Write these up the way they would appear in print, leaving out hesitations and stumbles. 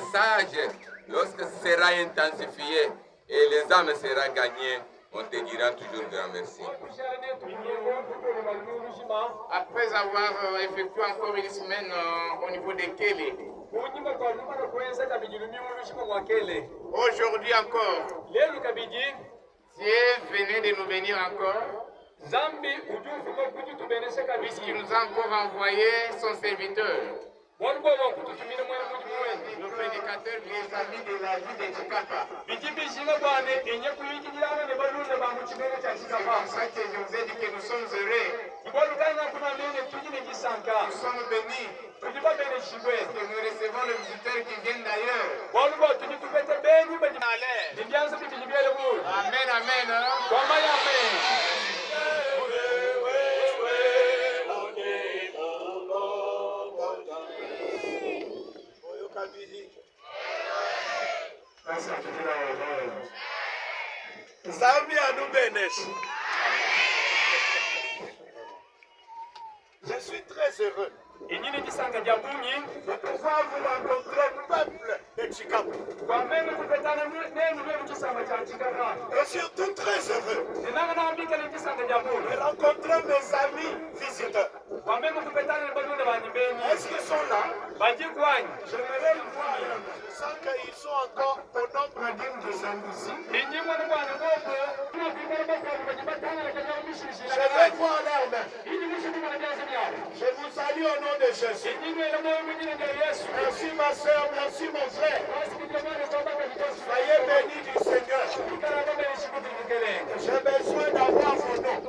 message, lorsque ce sera intensifié et les âmes seront gagnées, on te dira toujours grand merci. Après avoir effectué encore une semaine au niveau de Kélé, aujourd'hui encore, Dieu venait de nous bénir encore, puisqu'il nous a encore envoyé son serviteur, le prédicateur des amis de la vie de Chikapa. C'est pour ça que je vous ai dit que nous sommes heureux. Nous sommes bénis. Que nous recevons le visiteur qui vient d'ailleurs. Amen, amen. Je suis très heureux de pouvoir vous rencontrer, peuple de Chikapa. Et surtout très heureux de rencontrer mes amis visiteurs. Est-ce qu'ils sont là? J'aimerais le voir. Je sens qu'ils sont encore au nombre d'une dizaine ici. Je vais voir leur main. Je vous salue au nom de Jésus. Merci ma soeur, merci mon frère. Soyez bénis du Seigneur. J'ai besoin d'avoir vos noms.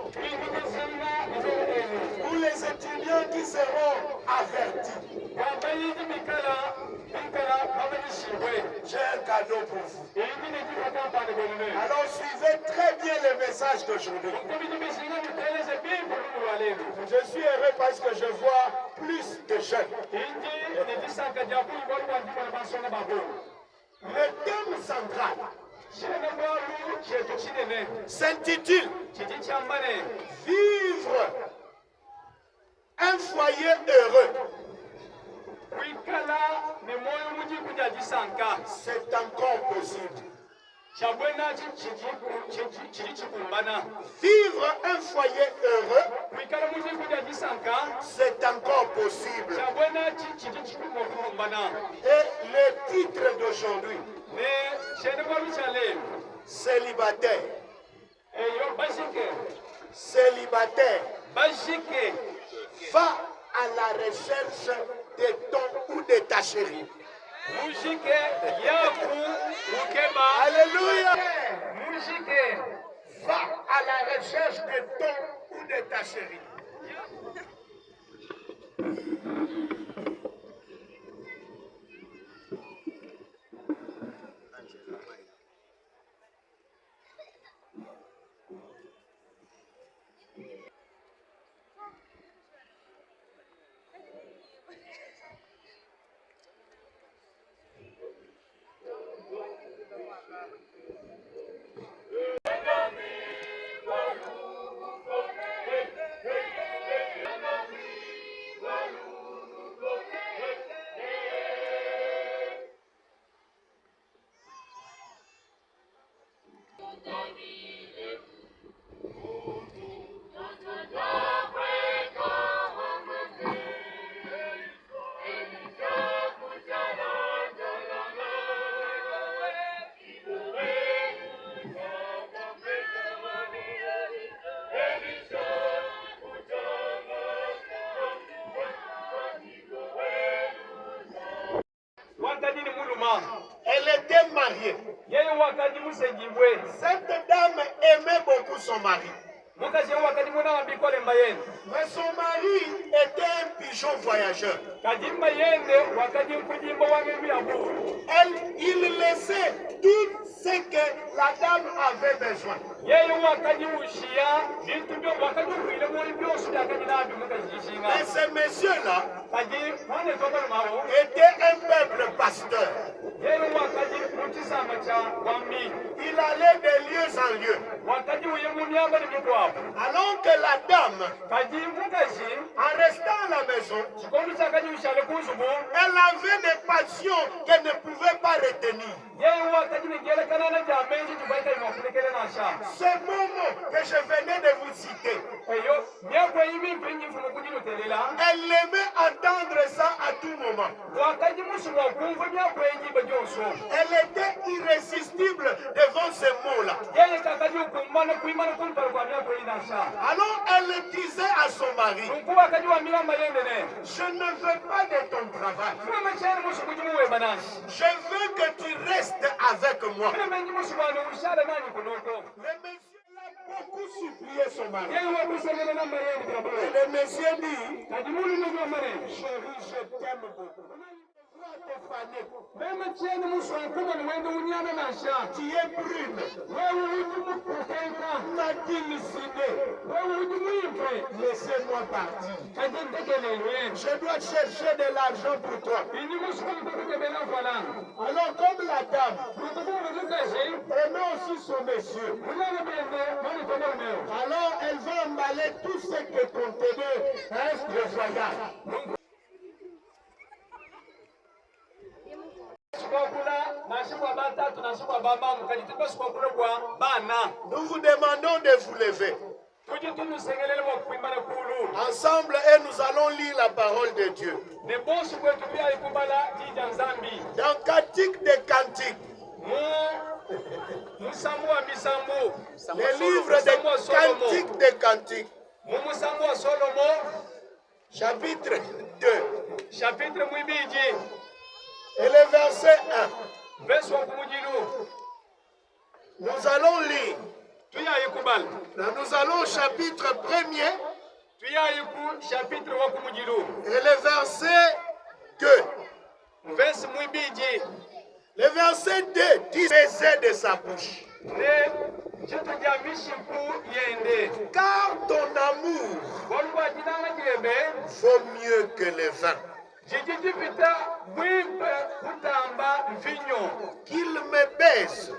Pour les étudiants qui seront avertis, j'ai un cadeau pour vous. Alors suivez très bien le message d'aujourd'hui. Je suis heureux parce que je vois plus de jeunes. Le thème central s'intitule Vivre un foyer heureux. C'est encore possible. Vivre un foyer heureux, c'est encore possible. Et le titre d'aujourd'hui, célibataire. Célibataire. Va à la recherche de ton ou de ta chérie. Alléluia. Va à la recherche de ton ou de ta chérie. Elle était mariée. Cette dame aimait beaucoup son mari. Mais son mari était un pigeon voyageur. Il laissait tout ce que la dame avait besoin. Mais ce monsieur-là était un peuple pasteur. Il allait de lieu en lieu. Alors que la dame, en restant à la maison, elle avait des passions qu'elle ne pouvait pas retenir. Ces moments que je venais de vous citer, elle aimait entendre ça à tout moment. Elle était irrésistible devant ces mots-là. Alors elle disait à son mari, je ne veux pas de ton travail. Je veux que tu restes avec moi. Le monsieur l'a beaucoup supplié son mari. Et le monsieur dit, chérie, je t'aime beaucoup. Même tu es brune. Laissez-moi partir. Je dois chercher de l'argent pour toi. Alors comme la dame aimait aussi son monsieur, alors elle va emballer tout ce que contenait le voyage. Nous vous demandons de vous lever. Ensemble, et nous allons lire la parole de Dieu. Dans Cantique des Cantiques, le livre des Cantiques des Cantiques, chapitre 2. Et le verset 1. Nous allons lire. Nous allons au chapitre 1er. Et le verset 2. Le verset 2 dit baiser de sa bouche. Car ton amour vaut mieux que le vin. Qu'il me baise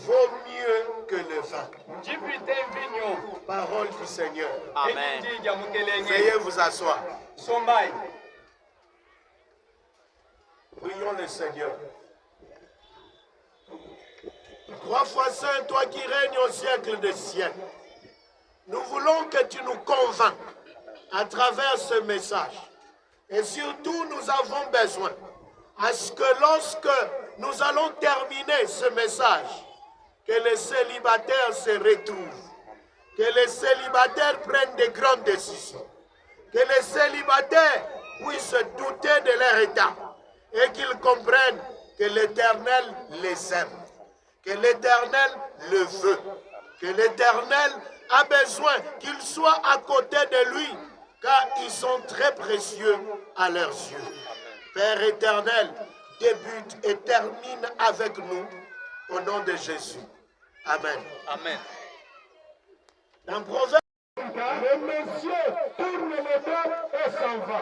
vaut mieux que le vin. Parole du Seigneur. Amen. Veuillez vous asseoir. Prions le Seigneur. 3 fois saint, toi qui règnes au siècle des siècles, nous voulons que tu nous convainques à travers ce message. Et surtout, nous avons besoin à ce que lorsque nous allons terminer ce message, que les célibataires se retrouvent, que les célibataires prennent de grandes décisions, que les célibataires puissent se douter de leur état et qu'ils comprennent que l'Éternel les aime, que l'Éternel le veut, que l'Éternel a besoin qu'ils soient à côté de lui, car ils sont très précieux à leurs yeux. Père éternel, débute et termine avec nous au nom de Jésus. Amen. Amen. Dans Proverbe, le monsieur tourne le dos et s'en va.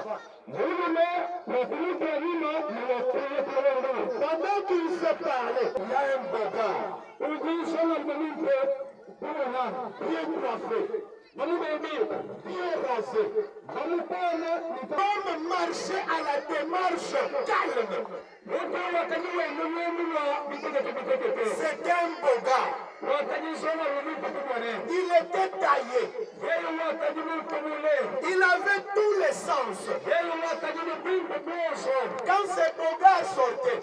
Pendant qu'il se parlait, il y a un bogard. Bien coiffé. Bien rasé. Comme marcher à la démarche calme. C'est un bogard. Il était taillé. Il avait tous les sens. Quand ce bogard sortait,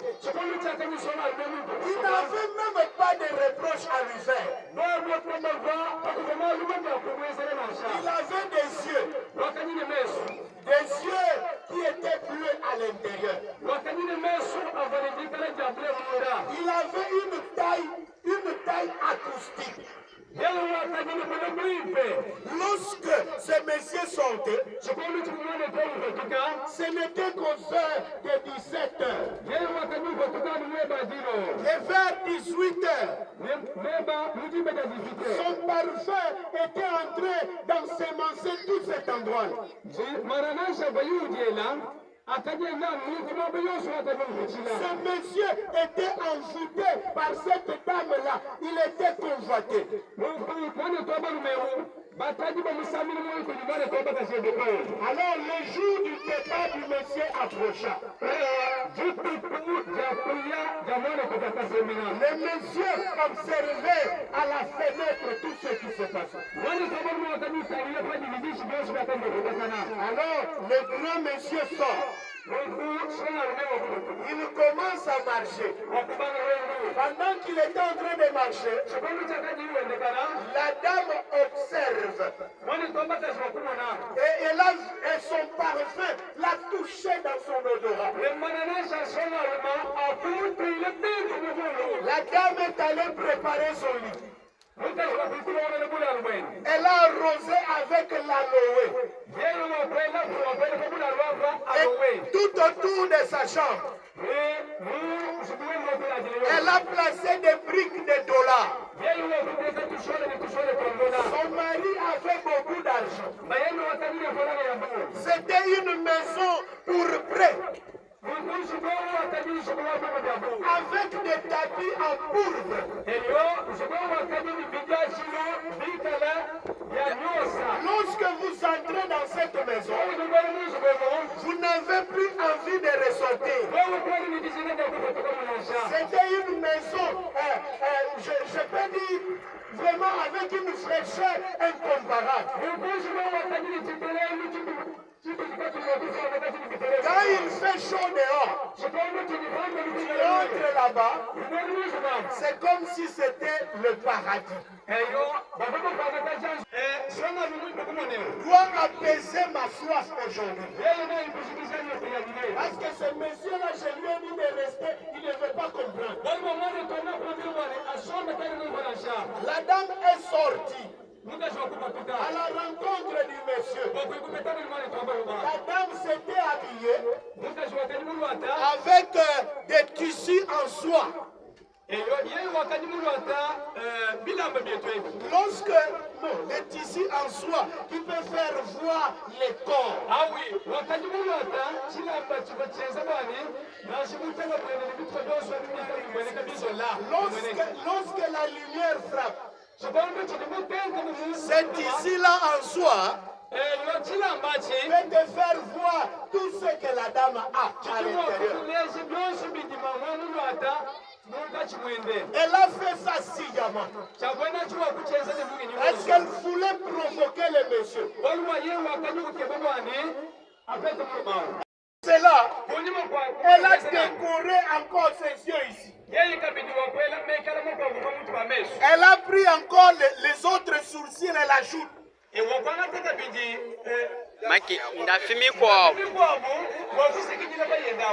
il n'avait même pas de reproche à lui faire. Il avait des yeux qui étaient bleus à l'intérieur. Il avait une taille acoustique. Lorsque ce monsieur sortait, ce n'était qu'aux heures de 17 heures. Et vers 18 heures, son parfum était entré d'ensemencer tout cet endroit. Ce monsieur était envoûté par cette dame-là. Il était convoité. Alors le jour du départ du monsieur approcha. Le monsieur observait à la fenêtre tout ce qui se passait. Alors le grand monsieur sort. Il commence à marcher. Pendant qu'il était en train de marcher, la dame observe. Et son parfum l'a touché dans son odorat. La dame est allée préparer son lit. Elle a arrosé avec l'aloe. Et tout autour de sa chambre, elle a placé des briques de dollars. Son mari avait beaucoup d'argent. C'était une maison pour prêt, avec des tapis en pourpre. Lorsque vous entrez dans cette maison, vous n'avez plus envie de ressortir. C'était une maison, je peux dire, vraiment avec une fraîcheur incomparable. Quand il fait chaud dehors, tu entres là-bas, c'est comme si c'était le paradis. Dois apaiser ma soif aujourd'hui. Parce que ce monsieur-là, je lui ai dit de rester, il ne veut pas comprendre. La dame est sortie à la rencontre du monsieur. La dame s'était habillée avec des tissus en soie. Lorsque les tissus en soie qui peuvent faire voir les corps. Ah oui, lorsque la lumière frappe, cet tissu-là en soie peut te faire voir tout ce que la dame a à l'intérieur. Elle a fait ça sciemment. Est-ce qu'elle voulait provoquer le monsieur? C'est là, elle a décoré encore ses yeux ici. Elle a pris encore les autres sourcils, elle ajoute. Maki, ndafimi kwao.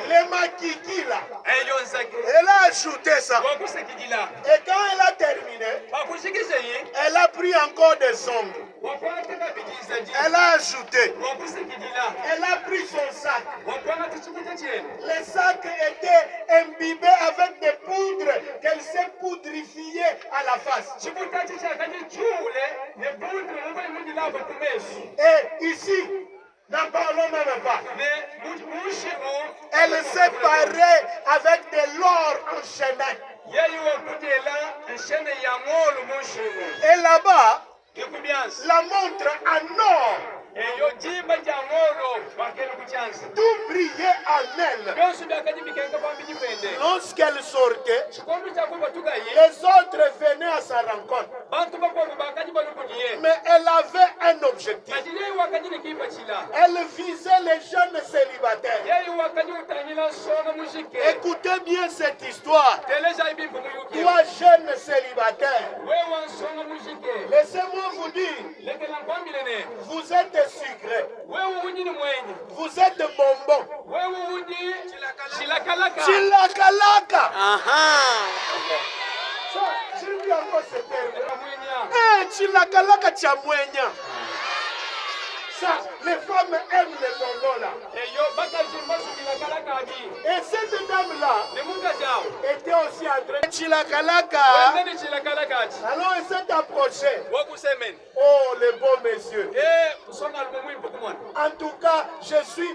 Les makiki là. Elle a ajouté ça. Et quand elle a terminé, elle a pris encore des ongles. Elle a ajouté. Elle a pris son sac. Le sac était imbibé avec des poudres qu'elle s'est poudrifiée à la face. Et ici, n'en parlons même pas. Elle s'est parée avec de l'or enchaîné. Et là-bas, la montre en or. Tout brillait en elle. Lorsqu'elle sortait, les autres venaient à sa rencontre. Mais elle avait un objectif. Elle visait les jeunes célibataires. Écoutez bien cette histoire. Toi, jeune célibataire, laissez-moi vous dire, vous êtes sucré. Vous êtes bonbon. Chilakalaka. J'ai vu encore ce terme. Chilakalaka chamwenya. Ça, les femmes aiment les bonbons là. Et cette dame-là, était aussi en train de Chilakalaka. Alors il s'est approché. Oh, le beau monsieur. En tout cas, je suis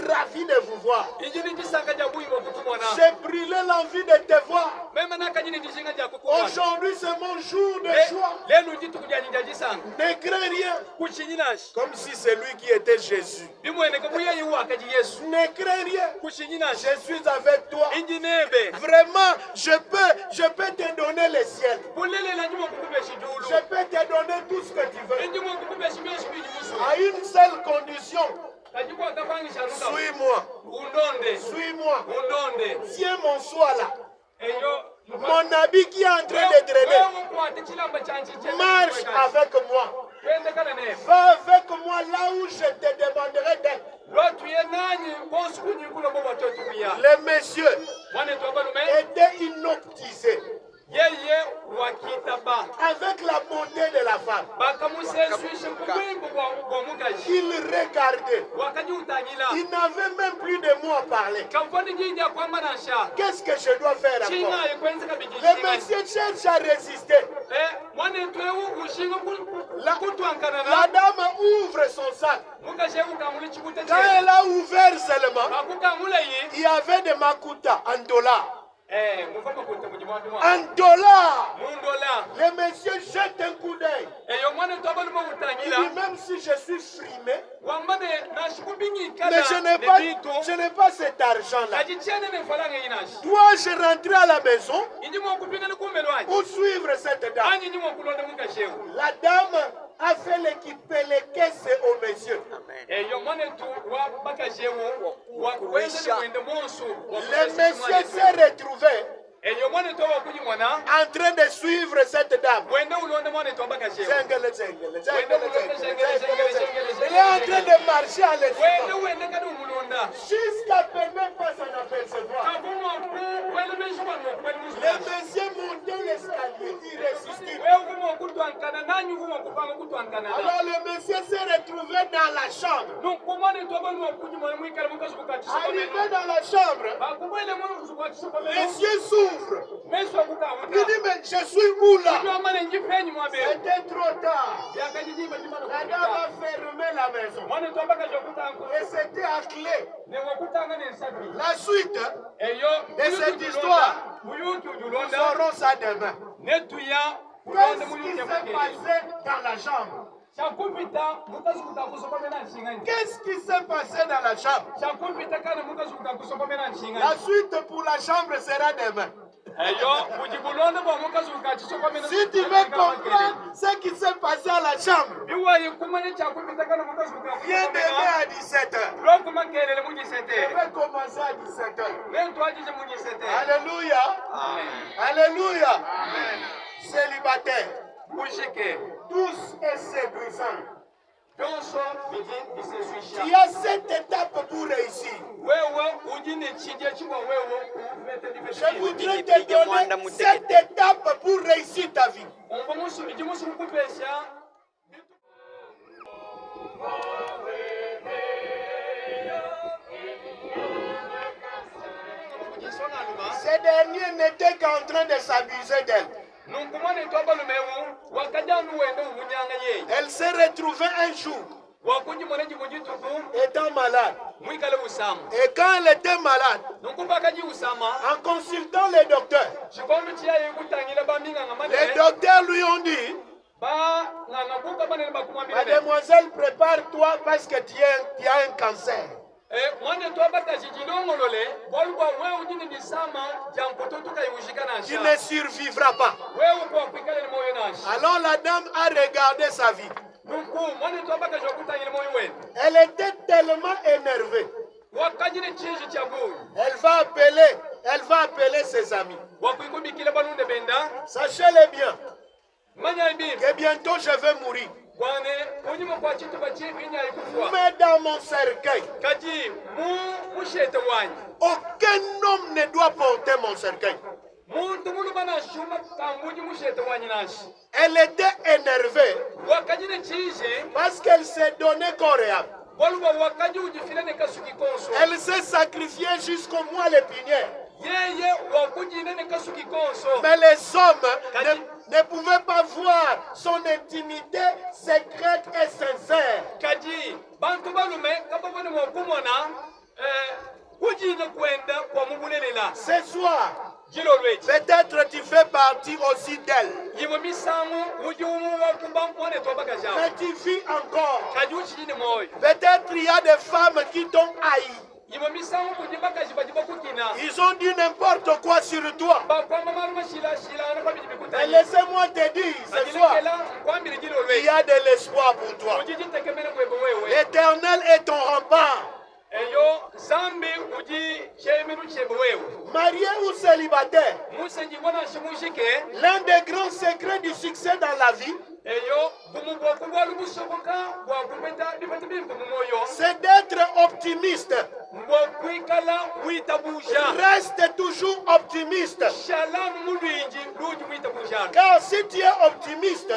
ravi de vous voir. J'ai brûlé l'envie de te voir. Aujourd'hui, c'est mon jour de joie. Ne crains rien. Comme si c'est lui qui était Jésus. Ne crains rien. Je suis avec toi. Vraiment, je peux te donner le ciel. Je peux te donner tout ce que tu veux. À une seule condition. Suis-moi. Suis-moi. Tiens mon soin là. Mon habit qui est en train de drainer. Marche avec moi. Va avec moi là où je te demanderai d'être. Le monsieur était inoptisé avec la beauté de la femme. Il regardait. Il n'avait même plus de mots à parler. Qu'est-ce que je dois faire encore? Le monsieur cherche à résister. La dame ouvre son sac. Quand elle a ouvert seulement, il y avait des makuta en dollars. En dollars. Le monsieur jette un coup d'œil. Il dit même si je suis frimé, mais je n'ai pas cet argent-là. Dois-je rentrer à la maison ou suivre cette dame? La dame a fait l'équiper les caisses au monsieur. Le monsieur s'est retrouvé en train de suivre cette dame. Il est en train de marcher à l'espace jusqu'à permettre pas s'en apercevoir. Le monsieur montait l'escalier irrésistible. Alors le monsieur s'est retrouvé dans la chambre. Arrivé dans la chambre, les yeux s'ouvrent. Il dit mais je suis où là? C'était trop tard. La dame a fermé la maison. Et c'était à clé. La suite de cette histoire, nous saurons ça demain. Qu'est-ce qui s'est passé dans la chambre? Qu'est-ce qui s'est passé dans la chambre? La suite pour la chambre sera demain. Si tu veux comprendre ce qui s'est passé à la chambre, viens demain à 17h. Je vais commencer à 17h. Alléluia. Alléluia. Célibataire. Tous et séduisants. Il y a 7 étapes pour réussir. Je voudrais te donner 7 étapes pour réussir ta vie. Ces derniers n'étaient qu'en train de s'abuser d'elle. Elle s'est retrouvée un jour étant malade. Et quand elle était malade, en consultant les docteurs lui ont dit: Mademoiselle, prépare-toi parce que tu as un cancer. Tu ne survivras pas. Alors la dame a regardé sa vie. Elle était tellement énervée. Elle va appeler ses amis. Sachez-le bien que bientôt je vais mourir. Mais dans mon cercueil, aucun homme ne doit porter mon cercueil. Elle était énervée parce qu'elle s'est donnée corps et âme. Elle s'est sacrifiée jusqu'au mois l'épinière. Mais les hommes ne pouvaient pas voir son intimité secrète et sincère. Ce soir, peut-être tu fais partie aussi d'elle. Mais tu vis encore. Peut-être il y a des femmes qui t'ont haï. Ils ont dit n'importe quoi sur toi. Mais laissez-moi te dire ce soir, il y a de l'espoir pour toi. L'Éternel est ton rempart. Marié ou célibataire, l'un des grands secrets du succès dans la vie, c'est d'être optimiste. Reste toujours optimiste. Car si tu es optimiste,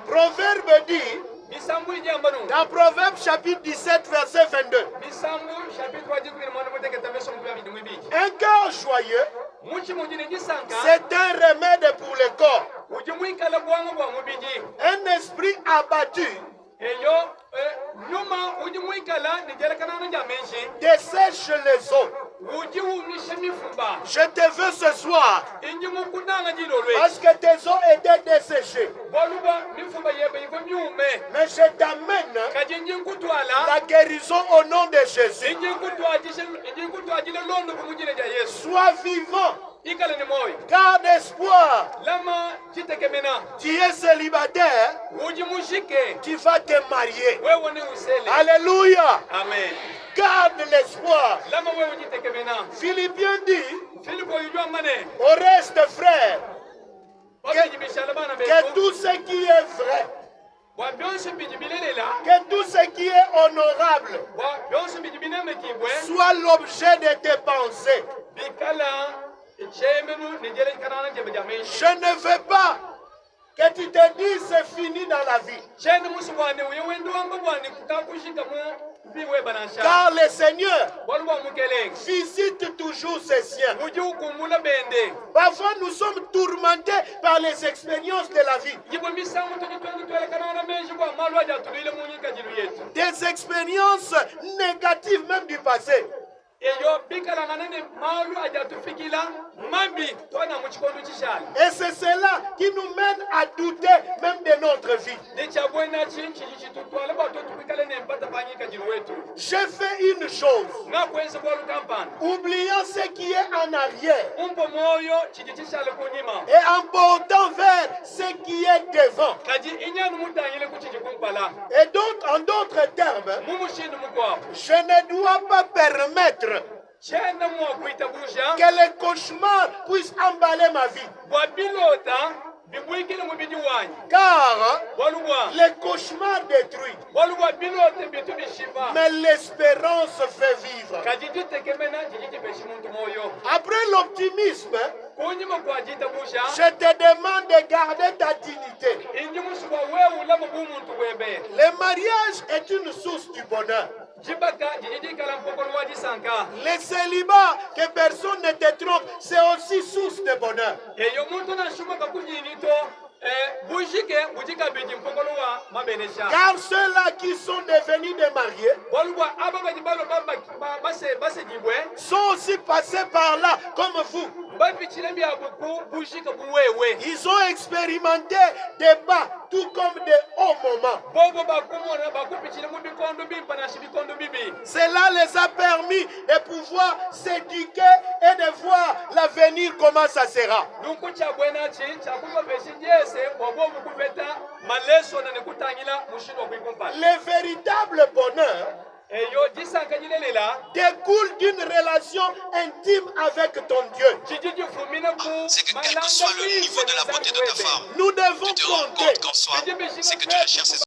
Proverbe dit, dans Proverbe chapitre 17 verset 22, un cœur joyeux, c'est un remède pour le corps. Un esprit abattu dessèche les eaux. Je te veux ce soir parce que tes eaux étaient desséchées. Mais je t'amène la guérison au nom de Jésus. Sois vivant. Garde espoir. Tu es célibataire, tu vas te marier. Alléluia. Amen. Garde l'espoir. Philippiens dit au reste, frère, que tout ce qui est vrai, que tout ce qui est honorable soit l'objet de tes pensées. Je ne veux pas que tu te dises c'est fini dans la vie. Car le Seigneur visite toujours ses siens. Parfois nous sommes tourmentés par les expériences de la vie. Des expériences négatives même du passé. Et c'est cela qui nous mène à douter même de notre vie. Je fais une chose, oubliant ce qui est en arrière et en portant vers ce qui est devant. Et donc, en d'autres termes, je ne dois pas permettre que les cauchemars puissent emballer ma vie. Car les cauchemars détruisent, mais l'espérance fait vivre. Après l'optimisme, je te demande de garder ta dignité. Le mariage est une source du bonheur. Les célibats, que personne ne te trompe, c'est aussi source de bonheur. Car ceux-là qui sont devenus des mariés sont aussi passés par là comme vous. Ils ont expérimenté des bas tout comme des hauts moments. Cela les a permis de pouvoir s'éduquer et de voir l'avenir comment ça sera. Le véritable bonheur découle d'une relation intime avec ton Dieu. C'est que quel que soit le niveau de la beauté de ta femme, Nous devons tu te rends compte qu'en soi, c'est que tu recherches